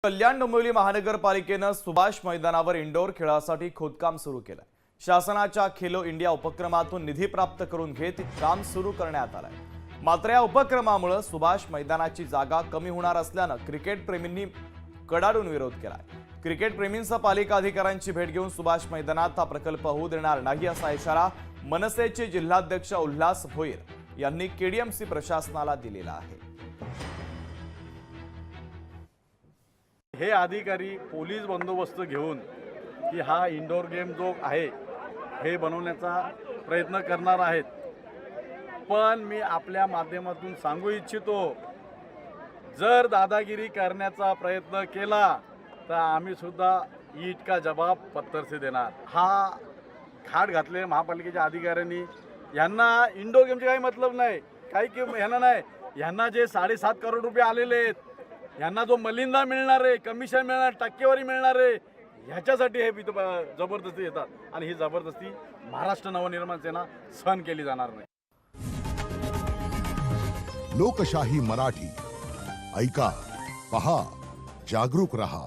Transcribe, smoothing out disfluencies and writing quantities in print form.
कल्याण डोंबिवली महानगरपालिकेने सुभाष मैदानावर इंडोर खेळासाठी खोदकाम सुरू केलं। शासनाच्या खेलो इंडिया उपक्रमातून निधी प्राप्त करून घेत काम सुरू करण्यात आलंय। मात्र या उपक्रमामुळे सुभाष मैदानाची जागा कमी होणार असल्याने क्रिकेट प्रेमींनी कडाडून विरोध केलाय। क्रिकेट प्रेमींचा पालिका अधिकाऱ्यांची भेट घेऊन सुभाष मैदानात हा प्रकल्प होऊ देणार नाही असा इशारा मनसेचे जिल्हाध्यक्ष उल्हास भोईर यांनी केडीएमसी प्रशासनाला दिलेला आहे। हे अधिकारी पोलीस बंदोबस्त घेऊन की हा इंडोर गेम जो आहे हे बनवण्याचा प्रयत्न करणार आहेत। पण मी आपल्या माध्यमातून सांगू इच्छितो, जर दादागिरी करण्याचा प्रयत्न केला तर आम्ही सुद्धा ईट का जवाब पत्थर से देणार। हा खाट घातले महापालिकेच्या अधिकाऱ्यांनी, यांना इंडोर गेमचे काही मतलब नाही, काही की यांना नाही, यांना जे 7.5 करोड रुपये आलेले आहेत, यांना जो मलिंदा मिळणार आहे, कमिशन मिळणार, टक्केवारी मिळणार आहे, ह्याच्यासाठी हे जबरदस्ती येतात आणि ही जबरदस्ती महाराष्ट्र नवनिर्माण सेना सहन केली जाणार नाही। लोकशाही मराठी ऐका, पहा, जागरूक रहा।